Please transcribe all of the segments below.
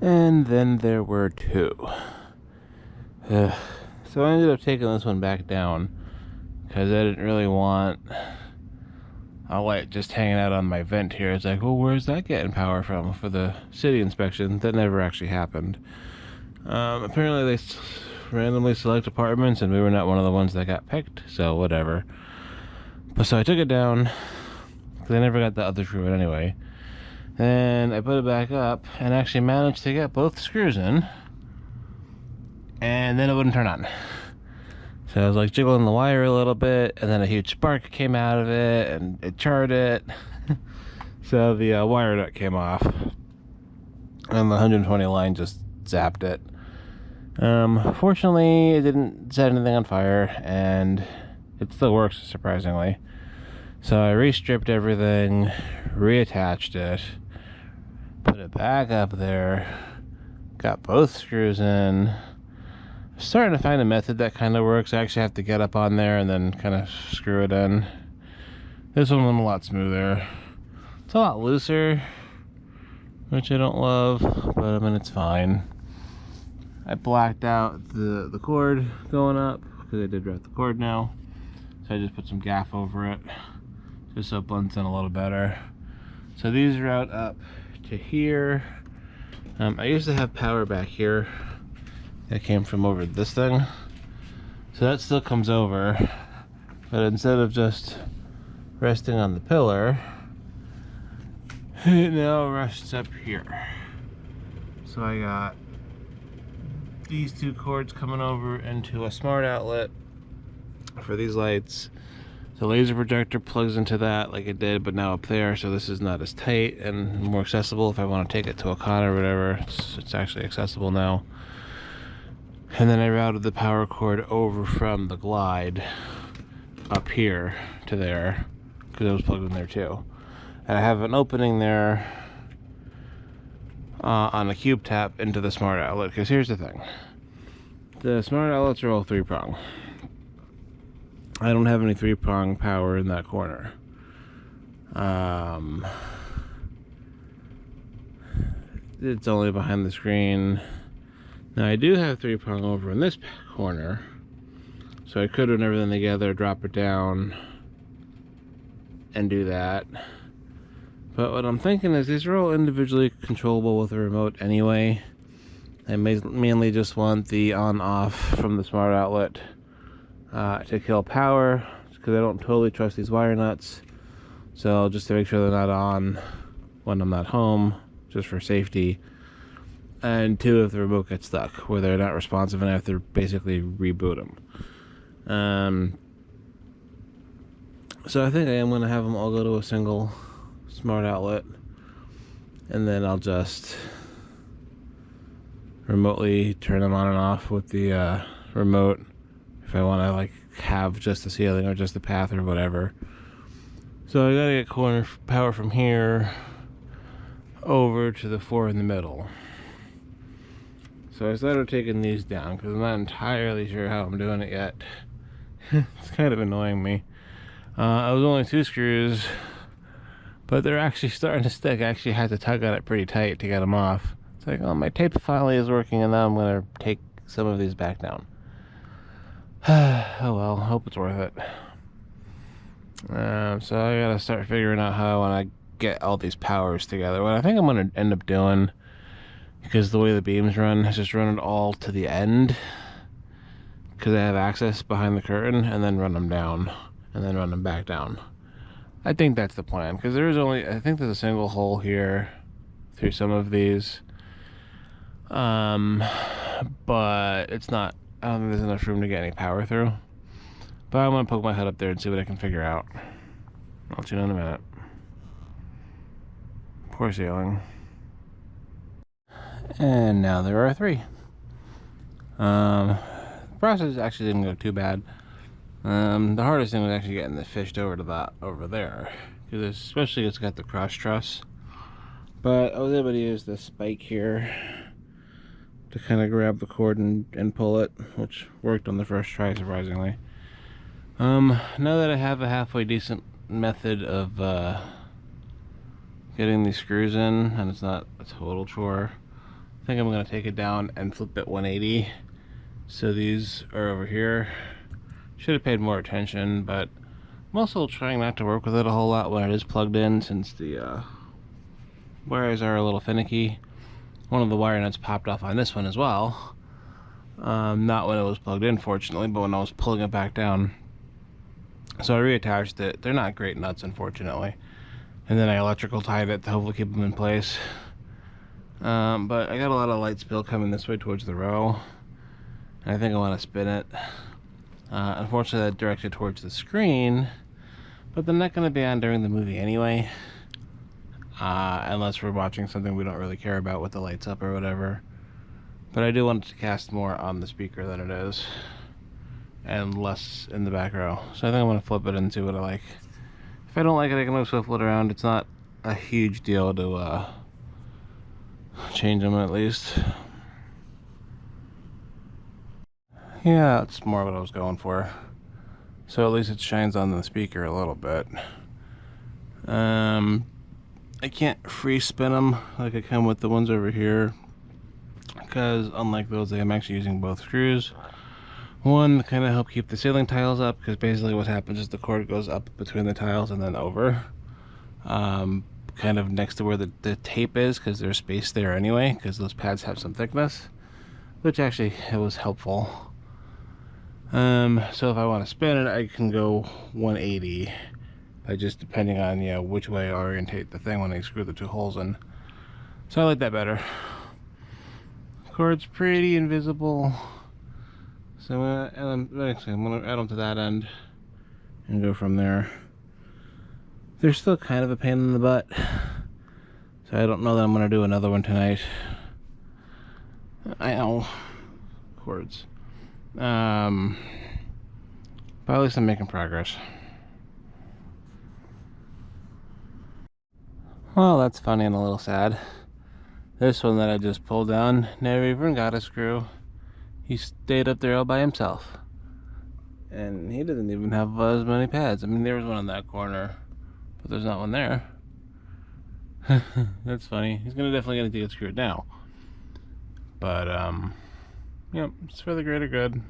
And then there were two. So I ended up taking this one back down because I didn't really want a light just hanging out on my vent here. It's like, well, where's that getting power from for the city inspection? That never actually happened. Apparently they randomly select apartments and we were not one of the ones that got picked, so whatever. But so I took it down because I never got the other screw in anyway. And I put it back up and actually managed to get both screws in, and then it wouldn't turn on. So I was like jiggling the wire a little bit, and then a huge spark came out of it and it charred it. So the wire nut came off and the 120 line just zapped it. Fortunately it didn't set anything on fire and it still works, surprisingly. So I re-stripped everything, reattached it, put it back up there, got both screws in. Starting to find a method that kind of works. I actually have to get up on there and then kind of screw it in. This one went a lot smoother. It's a lot looser, which I don't love, but I mean, it's fine. I blacked out the cord going up because I did wrap the cord now. So I just put some gaff over it just so it blends in a little better. So these route up to here. I used to have power back here that came from over this thing, so that still comes over, but instead of just resting on the pillar, it now rests up here. So I got these two cords coming over into a smart outlet for these lights. The laser projector plugs into that like it did, but now up there, so this is not as tight and more accessible. If I want to take it to a con or whatever, it's actually accessible now. And then I routed the power cord over from the glide up here to there, because it was plugged in there too. And I have an opening there on a cube tap into the smart outlet, because here's the thing. The smart outlets are all 3-prong. I don't have any 3-prong power in that corner. It's only behind the screen. Now I do have 3-prong over in this corner, so I could run everything together, drop it down, and do that. But what I'm thinking is these are all individually controllable with a remote anyway. I mainly just want the on-off from the smart outlet to kill power, because I don't totally trust these wire nuts. So just to make sure they're not on when I'm not home, just for safety. And 2, if the remote gets stuck, where they're not responsive and I have to basically reboot them. So I think I am going to have them all go to a single smart outlet, and then I'll just remotely turn them on and off with the remote if I want to like have just the ceiling or just the path or whatever. So I gotta get corner power from here over to the 4 in the middle. So I started taking these down because I'm not entirely sure how I'm doing it yet. It's kind of annoying me. I was only 2 screws, but they're actually starting to stick. I actually had to tug on it pretty tight to get them off. It's like, oh, my tape finally is working, and now I'm going to take some of these back down. Oh well, hope it's worth it. So I gotta start figuring out how I want to get all these powers together. What I think I'm going to end up doing, because the way the beams run, is just run it all to the end, because I have access behind the curtain, and then run them down, and then run them back down. I think that's the plan, because there is only, I think there's a single hole here through some of these, but it's not, I don't think there's enough room to get any power through. But I'm going to poke my head up there and see what I can figure out. I'll let you know in a minute. Poor ceiling. And now there are 3. The process actually didn't go too bad. The hardest thing was actually getting the fished over to that over there, because especially it's got the cross truss. But I was able to use this spike here to kind of grab the cord and pull it, which worked on the first try, surprisingly. Now that I have a halfway decent method of getting these screws in, and it's not a total chore, I think I'm going to take it down and flip it 180. So these are over here. Should have paid more attention, but I'm also trying not to work with it a whole lot when it is plugged in, since the wires are a little finicky. One of the wire nuts popped off on this one as well. Not when it was plugged in, fortunately, but when I was pulling it back down. So I reattached it. They're not great nuts, unfortunately. And then I electrical tied it to hopefully keep them in place. But I got a lot of light spill coming this way towards the row. And I think I want to spin it. Unfortunately, that directed towards the screen. But they're not going to be on during the movie anyway. Unless we're watching something we don't really care about with the lights up or whatever. But I do want it to cast more on the speaker than it is. And less in the back row. So I think I'm going to flip it and see what I like. If I don't like it, I can always swivel it around. It's not a huge deal to change them at least. Yeah, that's more what I was going for. So at least it shines on the speaker a little bit. I can't free spin them like I can with the ones over here, because unlike those, I'm actually using both screws. One to kind of help keep the ceiling tiles up, because basically what happens is the cord goes up between the tiles and then over. Kind of next to where the tape is, because there's space there anyway, because those pads have some thickness. Which actually, it was helpful. So if I want to spin it, I can go 180. By just depending on, you know, which way I orientate the thing when I screw the two holes in. So I like that better. Cord's pretty invisible. So I'm going to add them to that end and go from there. They're still kind of a pain in the butt, so I don't know that I'm going to do another one tonight. I know, cords. But at least I'm making progress. Well, that's funny and a little sad. This one that I just pulled down never even got a screw. He stayed up there all by himself. And he doesn't even have as many pads. I mean, there was one in that corner, but there's not one there. That's funny. He's definitely gonna get screwed now. But, yeah, it's for the greater good.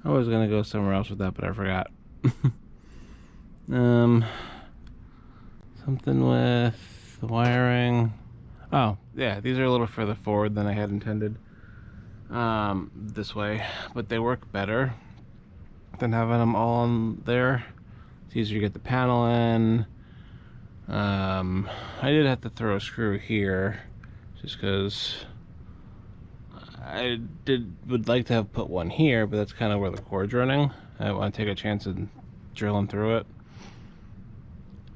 I was gonna go somewhere else with that, but I forgot. Something with the wiring. Oh, yeah, these are a little further forward than I had intended. This way, but they work better than having them all on there. It's easier to get the panel in. I did have to throw a screw here, just because I would like to have put one here, but that's kind of where the cord's running. I don't want to take a chance and drilling through it.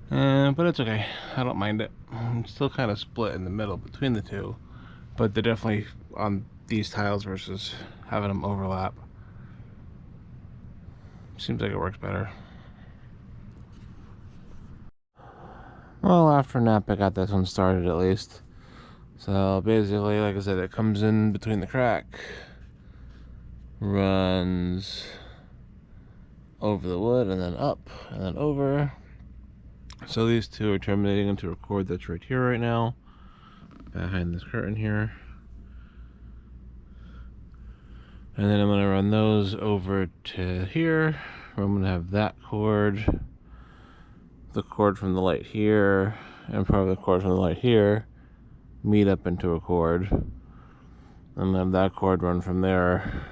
But it's okay. I don't mind it. I'm still kind of split in the middle between the two, but they're definitely on these tiles versus having them overlap. Seems like it works better. Well, after a nap, I got this one started at least. So basically, like I said, it comes in between the crack, runs over the wood, and then up, and then over. So these two are terminating into a cord that's right here right now, behind this curtain here. And then I'm going to run those over to here, where I'm going to have that cord, the cord from the light here, and probably the cord from the light here meet up into a cord, and then that cord run from there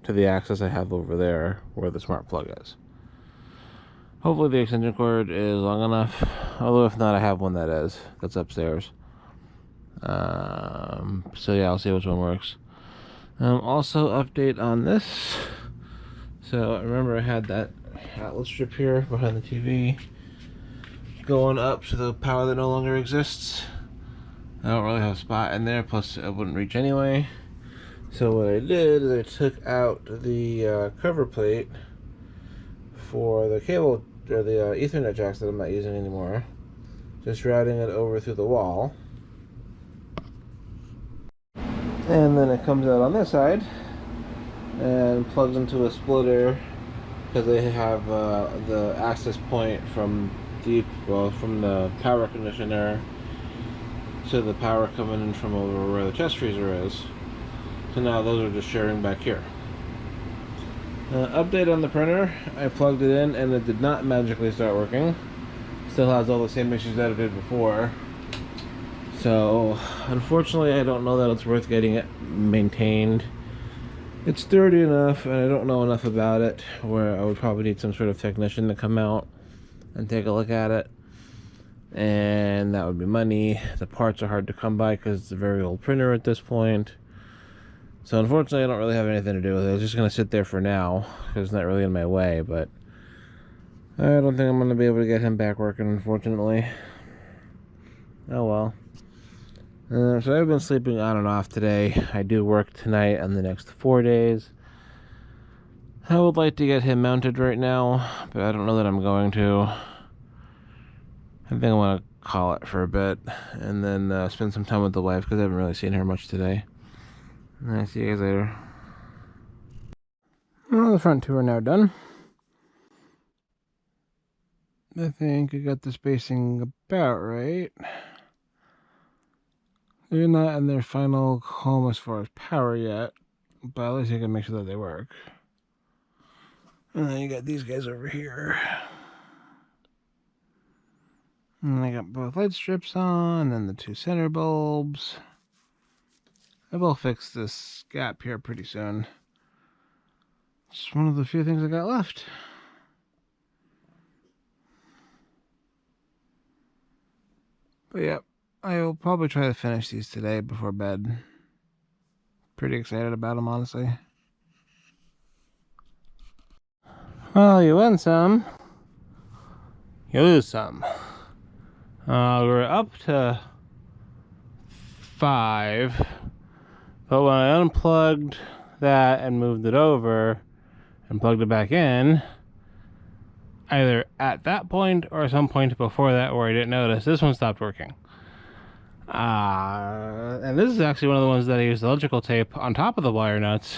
to the access I have over there where the smart plug is. Hopefully the extension cord is long enough, although if not, I have one that's upstairs. So yeah, I'll see which one works. Also, update on this. So I remember I had that Atlas strip here behind the TV going up to the power that no longer exists. I don't really have a spot in there, plus it wouldn't reach anyway. So what I did is I took out the cover plate for the cable, or the Ethernet jacks that I'm not using anymore. Just routing it over through the wall. And then it comes out on this side and plugs into a splitter, because they have the access point from deep, well, from the power conditioner to the power coming in from over where the chest freezer is. So now those are just sharing back here. Update on the printer. I plugged it in and it did not magically start working. Still has all the same issues that it did before. So unfortunately I don't know that it's worth getting it maintained. It's dirty enough and I don't know enough about it where I would probably need some sort of technician to come out and take a look at it. And that would be money. The parts are hard to come by because it's a very old printer at this point. So unfortunately I don't really have anything to do with it. It's just going to sit there for now because it's not really in my way, but I don't think I'm going to be able to get him back working, unfortunately. Oh well. So I've been sleeping on and off today. I do work tonight and the next 4 days. I would like to get him mounted right now, but I don't know that I'm going to. I think I want to call it for a bit and then spend some time with the wife because I haven't really seen her much today. And I'll see you guys later. Well, the front two are now done. I think I got the spacing about right. They're not in their final home as far as power yet, but at least I can make sure that they work. And then you got these guys over here. And I got both light strips on, and the two center bulbs. I will fix this gap here pretty soon. It's one of the few things I got left. But yeah, I will probably try to finish these today before bed. Pretty excited about them, honestly. Well, you win some, you lose some. We're up to 5, but when I unplugged that and moved it over and plugged it back in, either at that point or some point before that where I didn't notice, this one stopped working. And this is actually one of the ones that I used electrical tape on top of the wire nuts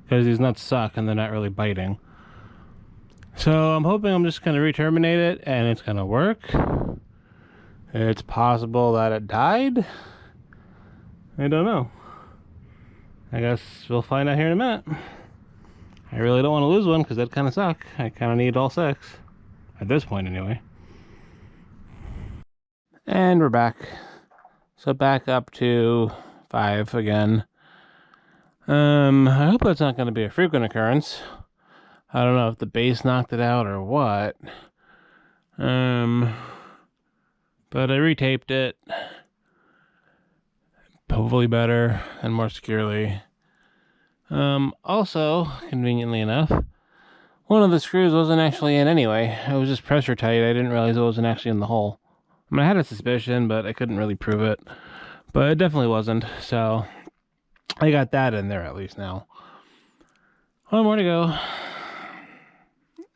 because these nuts suck and they're not really biting. So I'm hoping I'm just going to re-terminate it and it's going to work. It's possible that it died. I don't know. I guess we'll find out here in a minute. I really don't want to lose one because that'd kind of suck. I kind of need all 6. At this point, anyway. And we're back. So back up to 5 again. I hope that's not going to be a frequent occurrence. I don't know if the bass knocked it out or what. But I retaped it. Hopefully better and more securely. Also, conveniently enough, one of the screws wasn't actually in anyway. It was just pressure tight. I didn't realize it wasn't actually in the hole. I mean, I had a suspicion, but I couldn't really prove it. But it definitely wasn't, so I got that in there at least now. One more to go.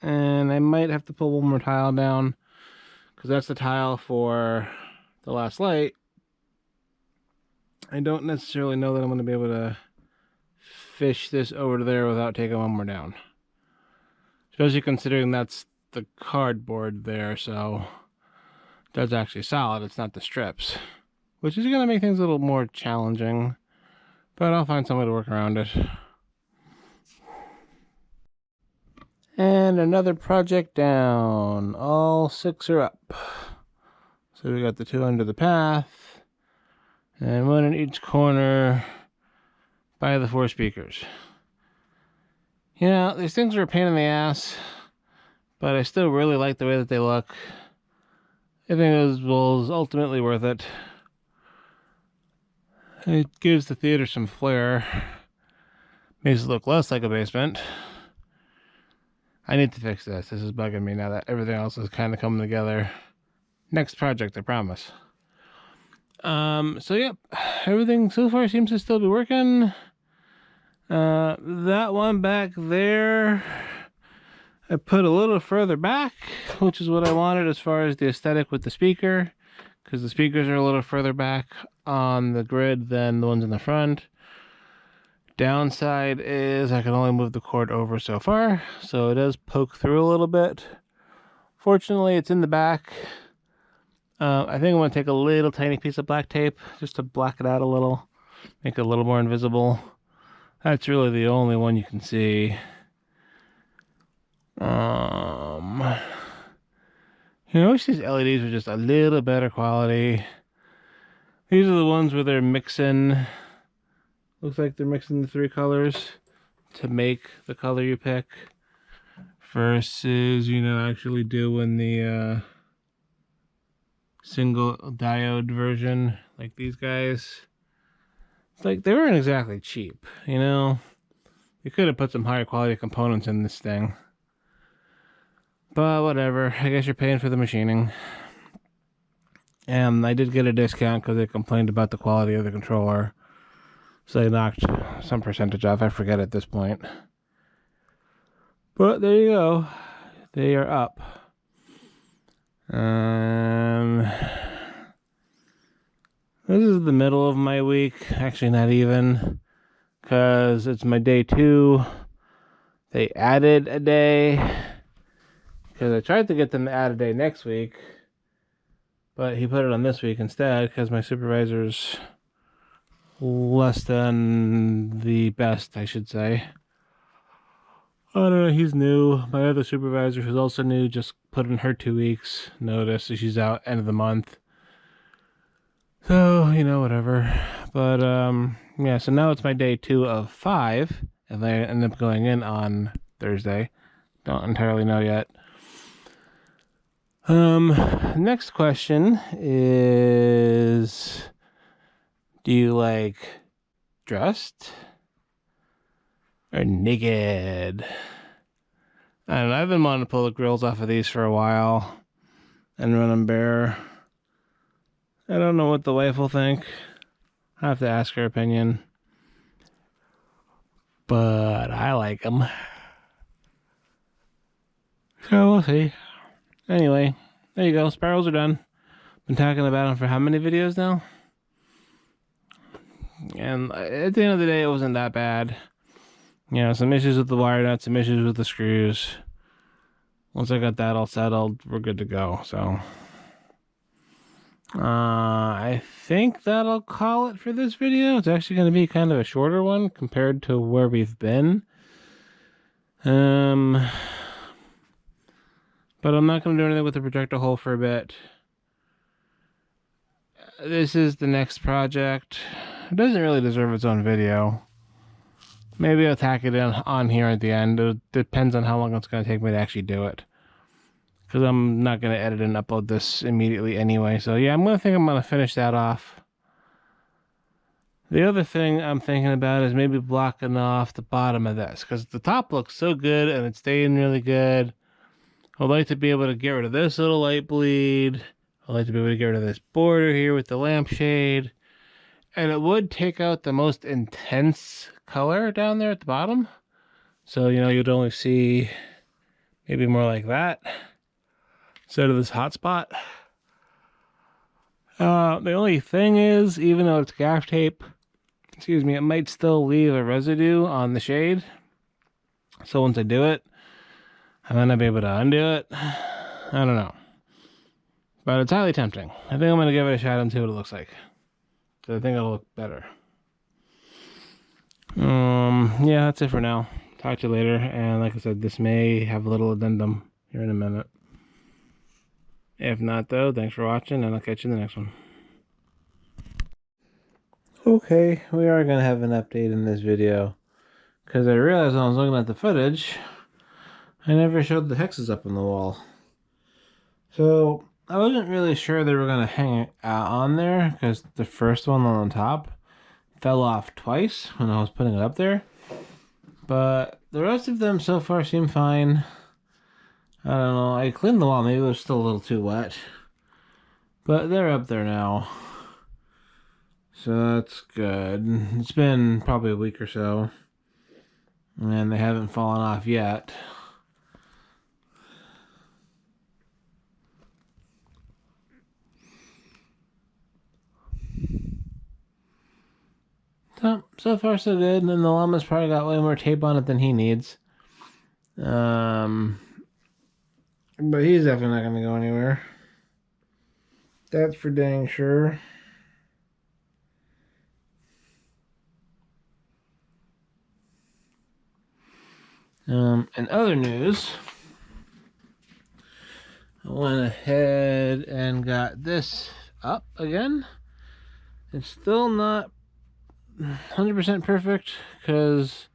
And I might have to pull one more tile down, because that's the tile for the last light. I don't necessarily know that I'm going to be able to fish this over to there without taking one more down. Especially considering that's the cardboard there, so that's actually solid. It's not the strips, which is going to make things a little more challenging, but I'll find some way to work around it. And another project down. All 6 are up. So we got the 2 under the path, and 1 in each corner by the 4 speakers. Yeah, these things are a pain in the ass, but I still really like the way that they look. I think it was ultimately worth it. It gives the theater some flair. Makes it look less like a basement. I need to fix this. This is bugging me now that everything else is kind of coming together. Next project, I promise. So yep, everything so far seems to still be working. That one back there, I put a little further back, which is what I wanted as far as the aesthetic with the speaker, because the speakers are a little further back on the grid than the ones in the front. Downside is I can only move the cord over so far, so it does poke through a little bit Fortunately, it's in the back. I think I'm going to take a little tiny piece of black tape just to black it out a little, make it a little more invisible. That's really the only one you can see. You know, I wish these LEDs were just a little better quality. These are the ones where they're mixing, looks like they're mixing the 3 colors to make the color you pick, versus, you know, actually doing the single diode version like these guys. It's like they weren't exactly cheap, you know. You could have put some higher quality components in this thing, but whatever. I guess you're paying for the machining. And I did get a discount because they complained about the quality of the controller, so they knocked some percentage off. I forget at this point, but there you go. They are up. This is the middle of my week. Actually, not even, because it's my day 2. They added a day, because I tried to get them to add a day next week, but he put it on this week instead because my supervisor's less than the best, I should say. I don't know, he's new. My other supervisor, who's also new, just put in her 2 weeks notice, so she's out end of the month. So, you know, whatever. But, yeah, so now it's my day 2 of 5, and I end up going in on Thursday. Don't entirely know yet. Next question is, do you like dressed or naked? I don't know, I've been wanting to pull the grills off of these for a while and run them bare. I don't know what the wife will think. I have to ask her opinion. But I like them. So we'll see. Anyway, there you go. Spirals are done. Been talking about them for how many videos now? And at the end of the day, it wasn't that bad. You know, some issues with the wire nuts, some issues with the screws. Once I got that all settled, we're good to go. So, I think that'll call it for this video. It's actually going to be kind of a shorter one compared to where we've been. But I'm not going to do anything with the projector hole for a bit. This is the next project. It doesn't really deserve its own video. Maybe I'll tack it on here at the end. It depends on how long it's going to take me to actually do it, because I'm not going to edit and upload this immediately anyway. So yeah, I'm going to finish that off. The other thing I'm thinking about is maybe blocking off the bottom of this, because the top looks so good and it's staying really good. I'd like to be able to get rid of this little light bleed. I'd like to be able to get rid of this border here with the lampshade. And it would take out the most intense color down there at the bottom. So, you know, you'd only see maybe more like that instead of this hot spot. The only thing is, even though it's gaff tape, excuse me, it might still leave a residue on the shade. So once I do it, I might not be able to undo it. I don't know. But it's highly tempting. I think I'm going to give it a shot and see what it looks like. So I think it'll look better. Yeah, that's it for now. Talk to you later. And like I said, this may have a little addendum here in a minute. If not, though, thanks for watching, and I'll catch you in the next one. Okay, we are going to have an update in this video, because I realized when I was looking at the footage, I never showed the hexes up on the wall. So I wasn't really sure they were going to hang on there, because the first one on top fell off twice when I was putting it up there. But the rest of them so far seem fine. I don't know, I cleaned the wall, maybe it was still a little too wet. But they're up there now. So that's good. It's been probably a week or so, and they haven't fallen off yet. So far so good, and then the llama's probably got way more tape on it than he needs. And But he's definitely not going to go anywhere. That's for dang sure. In other news, I went ahead and got this up again. It's still not 100% perfect because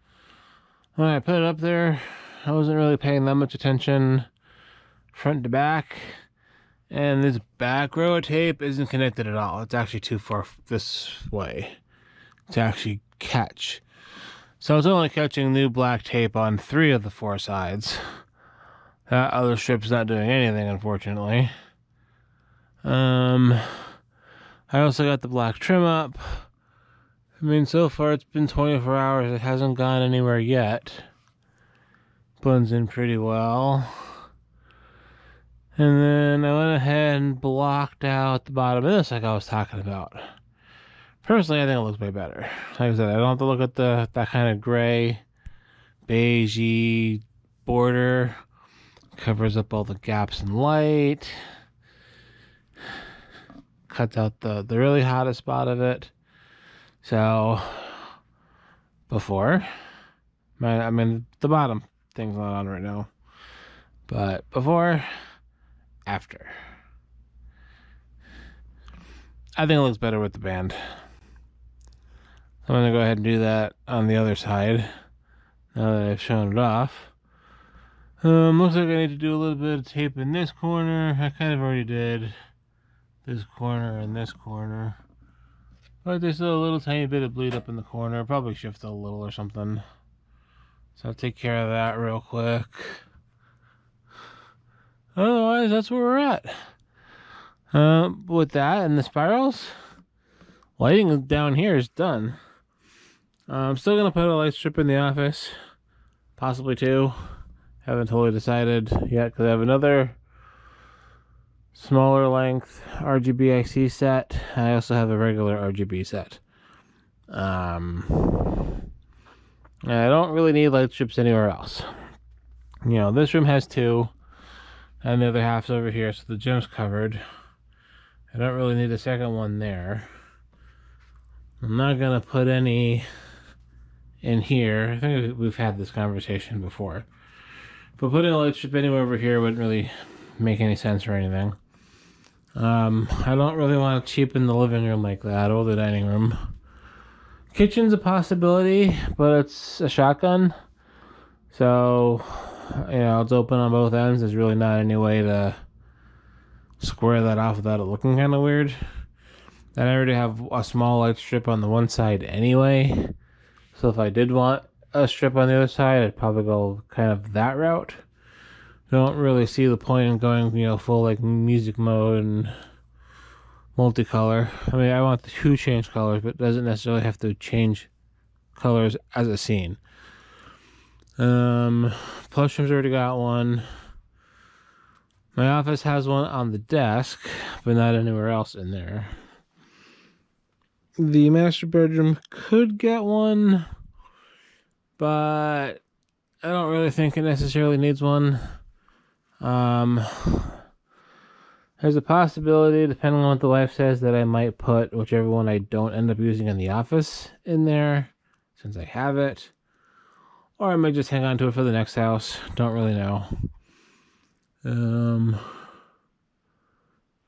when I put it up there, I wasn't really paying that much attention front to back. And this back row of tape isn't connected at all. It's actually too far this way to actually catch. So it's only catching new black tape on 3 of the 4 sides. That other strip's not doing anything, unfortunately. I also got the black trim up. I mean, so far it's been 24 hours. It hasn't gone anywhere yet. Blends in pretty well. And then I went ahead and blocked out the bottom of this like I was talking about. Personally, I think it looks way better. Like I said, I don't have to look at that kind of gray, beigey border. Covers up all the gaps in light. Cuts out the really hottest spot of it. So, before, I mean, the bottom thing's not on right now. But before, after. I think it looks better with the band. I'm going to go ahead and do that on the other side, now that I've shown it off. Looks like I need to do a little bit of tape in this corner. I kind of already did this corner and this corner. But there's still a little tiny bit of bleed up in the corner. Probably shift it a little or something. So I'll take care of that real quick. Otherwise, that's where we're at. With that and the spirals, lighting down here is done. I'm still going to put a light strip in the office. Possibly 2. Haven't totally decided yet because I have another smaller length RGB IC set. I also have a regular RGB set. I don't really need light strips anywhere else. You know, this room has 2, and the other half's over here, so the gym's covered. I don't really need a second one there. I'm not gonna put any in here. I think we've had this conversation before. But putting a light strip anywhere over here wouldn't really make any sense or anything. I don't really want to cheapen the living room like that, or the dining room. Kitchen's a possibility, but it's a shotgun. So, you know, it's open on both ends. There's really not any way to square that off without it looking kind of weird. And I already have a small light strip on the one side anyway. So if I did want a strip on the other side, I'd probably go kind of that route. Don't really see the point in going, you know, full like music mode and multicolor. I mean, I want the 2 change colors, but it doesn't necessarily have to change colors as a scene. Plus trim's already got one. My office has one on the desk, but not anywhere else in there. The master bedroom could get one, but I don't really think it necessarily needs one. There's a possibility, depending on what the wife says, that I might put whichever one I don't end up using in the office in there, since I have it. Or I might just hang on to it for the next house. Don't really know.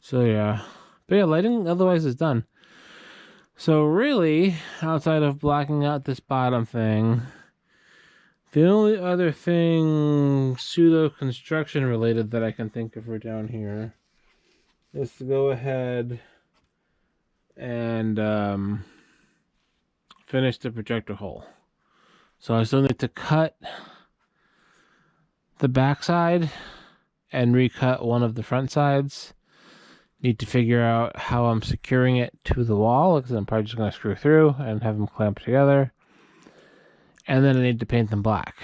So yeah. But yeah, lighting otherwise is done. So really, outside of blocking out this bottom thing, the only other thing pseudo-construction related that I can think of for down here is to go ahead and finish the projector hole. So I still need to cut the back side and recut one of the front sides. Need to figure out how I'm securing it to the wall, because I'm probably just going to screw through and have them clamp together. And then I need to paint them black.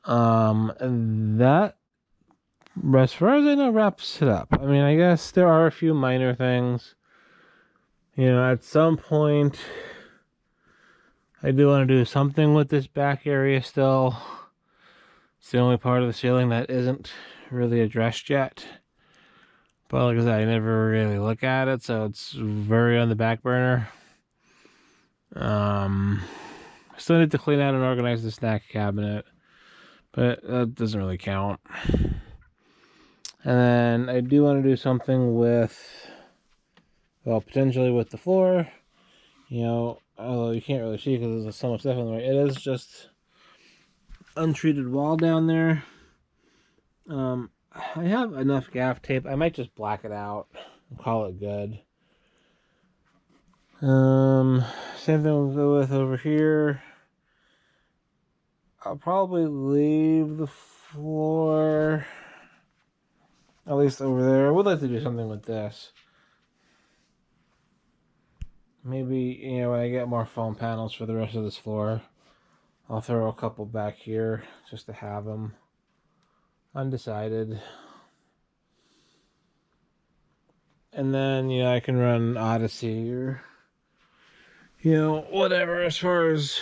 That, as far as I know, wraps it up. I mean, I guess there are a few minor things. You know, at some point, I do want to do something with this back area still. It's the only part of the ceiling that isn't really addressed yet. But like I said, I never really look at it, so it's very on the back burner. I still need to clean out and organize the snack cabinet, but that doesn't really count. And then I do want to do something with, well, potentially with the floor. You know, although you can't really see because there's so much stuff in the way. It is just untreated wall down there. I have enough gaff tape. I might just black it out and call it good. Same thing we'll go with over here. I'll probably leave the floor, at least over there. I would like to do something with this. Maybe, you know, when I get more foam panels for the rest of this floor, I'll throw a couple back here just to have them. Undecided. And then, you know, I can run Odyssey or, you know, whatever as far as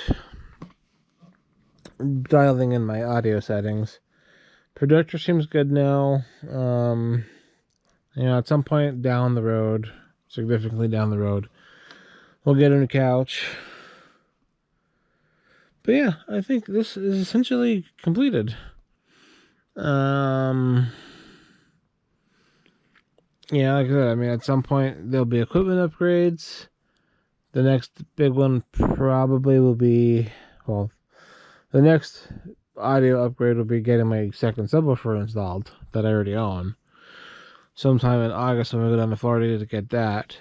dialing in my audio settings. Projector seems good now. You know, at some point down the road, significantly down the road, we'll get a new couch. But yeah, I think this is essentially completed. Yeah, like I said, I mean, at some point there'll be equipment upgrades. The next big one probably will be, well, the next audio upgrade will be getting my second subwoofer installed that I already own. Sometime in August, I'm going to go down to Florida to get that.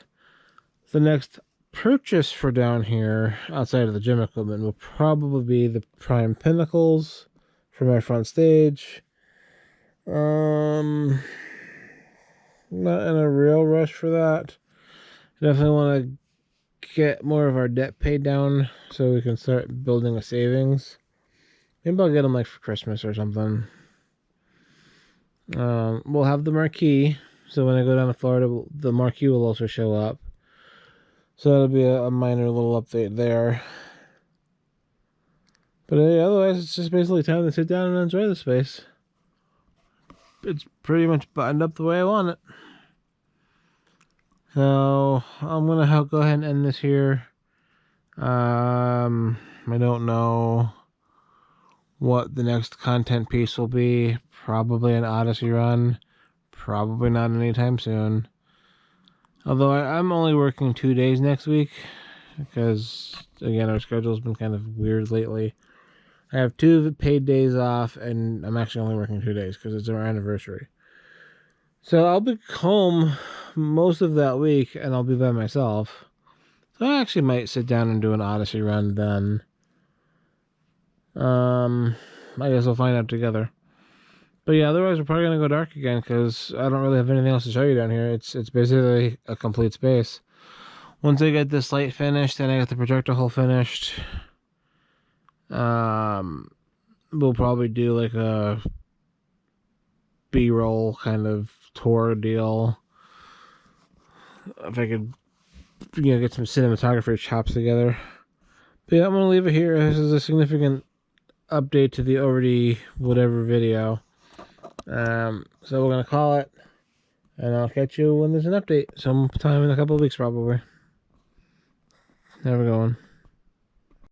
The next purchase for down here, outside of the gym equipment, will probably be the Prime Pinnacles for my front stage. Not in a real rush for that. Definitely want to get more of our debt paid down so we can start building a savings. Maybe I'll get them like for Christmas or something. We'll have the marquee, so when I go down to Florida, the marquee will also show up. So that'll be a minor little update there. But otherwise, it's just basically time to sit down and enjoy the space. It's pretty much buttoned up the way I want it. So I'm gonna go ahead and end this here. I don't know what the next content piece will be. Probably an Odyssey run. Probably not anytime soon. Although I'm only working 2 days next week because, again, our schedule's been kind of weird lately. I have 2 paid days off, and I'm actually only working 2 days because it's our anniversary. So I'll be home most of that week, and I'll be by myself. So I actually might sit down and do an Odyssey run then. I guess we'll find out together. But yeah, otherwise we're probably going to go dark again because I don't really have anything else to show you down here. It's basically a complete space. Once I get this light finished and I get the projector hole finished, we'll probably do like a B-roll kind of tour deal. If I could, you know, get some cinematography chops together. But yeah, I'm gonna leave it here. This is a significant update to the already whatever video. So we're gonna call it, and I'll catch you when there's an update sometime in a couple of weeks probably. Have a good one.